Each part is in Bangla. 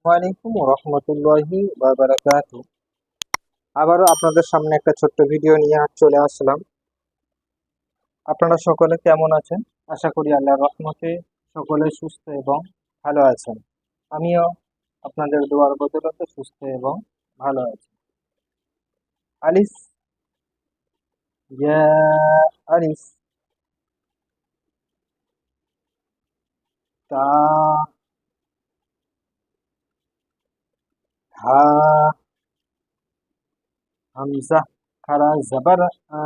ওয়ালাইকুম রহমতুল্লাহি ওয়া বারাকাতু। আবারও আপনাদের সামনে একটা ছোট্ট ভিডিও নিয়ে চলে আসলাম। আপনারা সকলে কেমন আছেন? আশা করি আল্লাহর রহমতে সকলে সুস্থ এবং ভালো আছেন। আমিও আপনাদের দোয়ার বদৌলতে সুস্থ এবং ভালো আছি। আলিফ, ইয়া, আলিফ, তা, হা, হামজা, খারা জবর আ,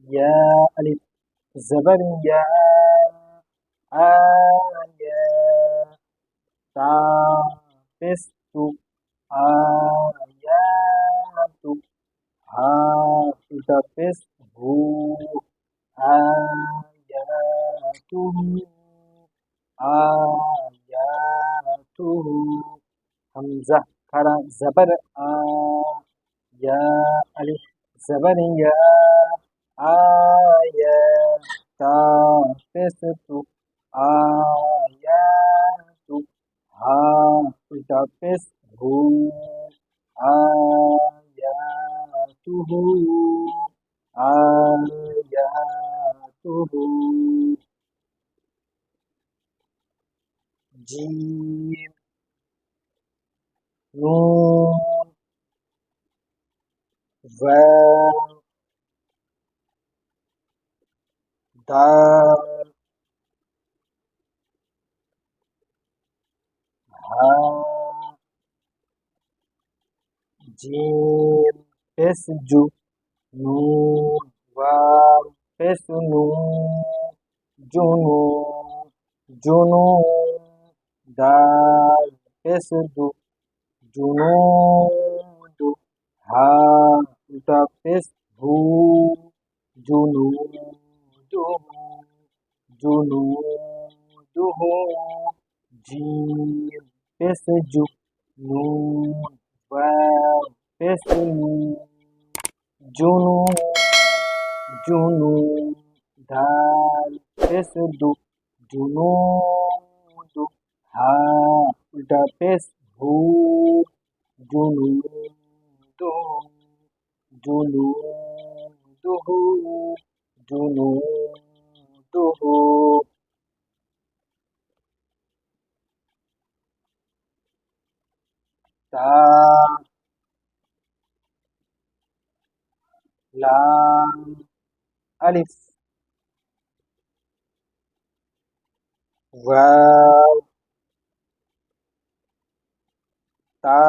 ইয়া, আলিফ, জবর ইয়া, আয়া, তা, পেশ তু, আয়াতু, হা, এটা পেশ হু, আয়াতুহু, আয়াতুহু, হামজা খারা জবর আ, ইয়া, আলিফ জবর ইয়া, আয়া, তা পেশ তু, আয়াতু, হা, এটা পেশ হু, আয়াতুহু, আয়াতুহু, জিম, নুন, ওয়াও, দাল, হা, জিম, পেশ জু, নুন, ওয়াও, পেশ নু, জুনু, জুনু, দাল, পেশ দু, জুনুদু, হা, এটা পেশ হু, জুনুদুহু, জুনুদুহু, জিম, পেশ জু, নুন, ওয়াও, পেশ নু, জুনু, জুনু, দাল, পেশ দু, জুনুদু, হা, এটা পেশ হু, জুনুদুহু, জুনুদুহু, জুনুদুহু, তা, লাম, আলিফ, ওয়াও, তা,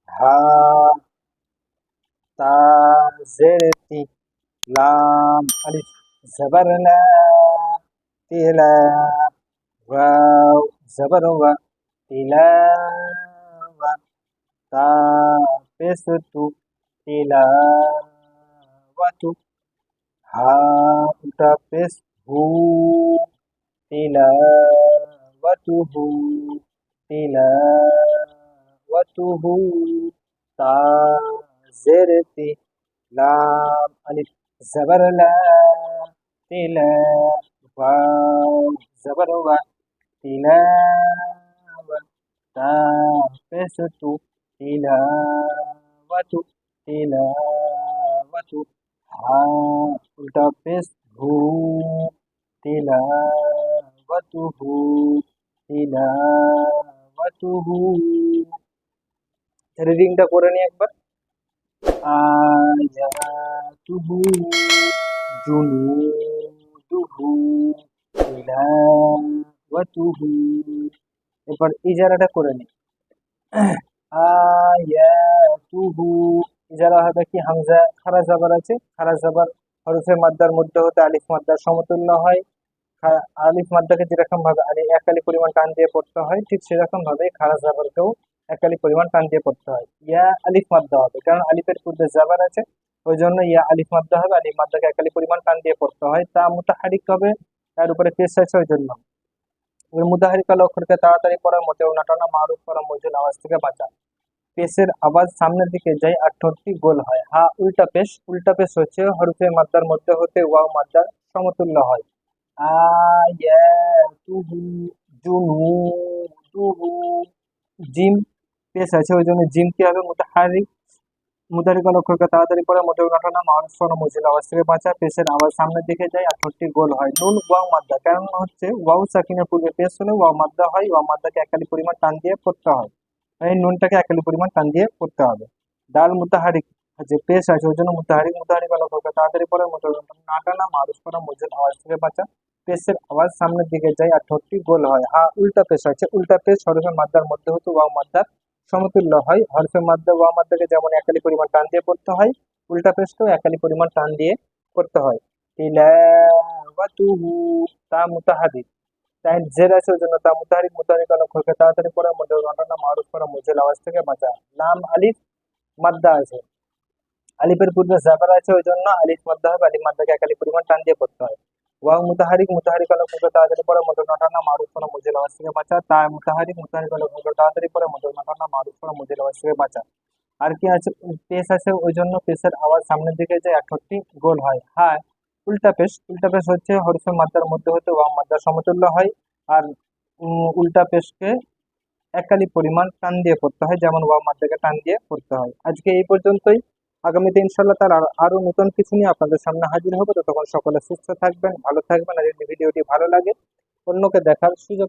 হা, তা, জের তি, লাম, আলিফ, জবর লা, তিলা, ওয়াও, জবর ওয়া, তিলাওয়া, তা, পেশ তু, তিলাওয়াতু, হা, এটা পেশ হু, তিলাওয়াতুহু, তিলাওয়াতুহু, তা, জের তি, লাম, আলিফ, জবর লা, তিলা, ওয়াও, জবর ওয়া, তিলাওয়া, তা, পেশ তু, তিলাওয়াতু, তিলাওয়াতু, হা, উল্টা পেশ হু, তিলাওয়াতুহু, তিলাওয়াতুহু। রিডিংটা করে নি একবার। আয়াতুহু, জুনুদুহু, তিলাওয়াতুহু। এরপর ইজারাটা করে নি। আয়াতুহু, ইজারা হবে কি? হামজা খারা জাবার আছে, খারা জাবার হরফে মাদ্দার মধ্যে হতে আলিফ মাদ্দার সমতুল্য হয়। আলিফ মাদ্দাকে যেরকম ভাবে এক আলিফ পরিমাণ টান দিয়ে পড়তে হয়, ঠিক সেরকম ভাবে খারা জাবারকেও এক আলিফ পরিমাণ টান দিয়ে পড়তে হয়। ইয়া আলিফ মাদ্দা হবে, কারণ আলিফের পূর্বে জাবার আছে, ওই জন্য ইয়া আলিফ মাদ্দা হবে। আলিফ মাদ্দাকে এক আলিফ পরিমাণ টান দিয়ে পড়তে হয়। তা মুতাহারিক হবে, তার উপরে পেশ আছে, ওই জন্য ওই মুতাহারিক অক্ষরকে তাড়াতাড়ি পড়া, মোটেও নাটানা, মারুফ করা, মজুল আওয়াজ থেকে বাঁচা। পেশের আওয়াজ সামনের দিকে যায় আর ঠোঁটটি গোল হয়। হা উল্টা পেশ, উল্টা পেশ হচ্ছে হরফে মাদ্দার মধ্যে হতে ওয়াও মাদ্দার সমতুল্য হয়। আয়াতুহু জুনুদুহু। জিম পেশ আছে ওই জন্য জিম কি হবে মুতাহারিক। মুতাহারিকা লক্ষ্য করে তাড়াতাড়ি পড়ে মোটেও ঘটনা মানুষ কোনো মুজিল আওয়াজ থেকে বাঁচা পেশের আওয়াজ সামনের দিকে যায় আর ঠোঁটটি গোল হয়। নুন ওয়াও মাদ্দা কারণ হচ্ছে ওয়াও সাকিনের পূর্বে পেশ হলে ওয়াও মাদ্দা হয়, ওয়াও মাদ্দাকে একালি পরিমাণ টান দিয়ে পড়তে হয়, এই নুনটাকে একালি পরিমাণ টান দিয়ে পড়তে হবে। ডাল মুতাহারিক যে পেশ আছে ওই জন্য মুতাহারিক। মুতাহারিকা লক্ষ্য করে তাড়াতাড়ি পড়ে মোটেও ঘটনা না টানা মানুষ কোনো মুজিল আওয়াজ থেকে বাঁচা পেশের আওয়াজ সামনের দিকে যায় আর ঠোঁটটি গোল হয়। হা উল্টা পেশ আছে, উল্টা পেশ হরফে মাদ্দার মধ্যে হতে ওয়াও মাদ্দার সমতুল্য হয়। হরফে মাদ্দা ওয়া মাদ্দাকে যেমন একালি পরিমাণ টান দিয়ে পড়তে হয়, উল্টা পেশকেও একালি পরিমাণ টান দিয়ে পড়তে হয়। তিলাওয়াতুহু তা মুতাহারিক। তাই জের আছে ওই জন্য তা মুতাহারিক। মুতাহারিক লক্ষ্য করে তাড়াতাড়ি পড়ে মধ্যে ঘটনা মারুফ করা মুজিল আওয়াজ থেকে বাঁচা। লাম আলিফ মাদ্দা আছে, আলিফের পূর্বে জাবার আছে ওই জন্য আলিফ মাদ্দা হবে, আলিফ মাদ্দাকে একালি পরিমাণ টান দিয়ে পড়তে হয়। ওয়াও মুতাহারিক। মুতাহারিক লক্ষ্য করে তাড়াতাড়ি পড়ে মধ্যে ঘটনা মারুফ করা মুজিল আওয়াজ থেকে বাঁচা। তা মুতাহারিক। মুতাহারিক লক্ষ্য করে তাড়াতাড়ি পড়ে মধ্যে ঘটনা মারুফ করা মুজিল আওয়াজ থেকে বাঁচা। আর কি আছে পেশ আছে ওই জন্য পেশের আওয়াজ সামনের দিকে যায় আর ঠোঁটটি গোল হয়। হ্যাঁ উল্টা পেশ। উল্টা পেশ হচ্ছে হরফে মাদ্দার মধ্যে হতে ওয়াও মাদ্দার সমতুল্য হয়। আর উল্টা পেশকে একালি পরিমাণ টান দিয়ে পড়তে হয়, যেমন ওয়াও মাদ্দাকে টান দিয়ে পড়তে হয়। আজকে এই পর্যন্তই। আগামীতে ইনশাল্লাহ তার আরো নতুন কিছু নিয়ে আপনাদের সামনে হাজির হবো। ততক্ষণ সকলে সুস্থ থাকবেন, ভালো থাকবেন। আর যদি ভিডিওটি ভালো লাগে অন্যকে দেখার সুযোগ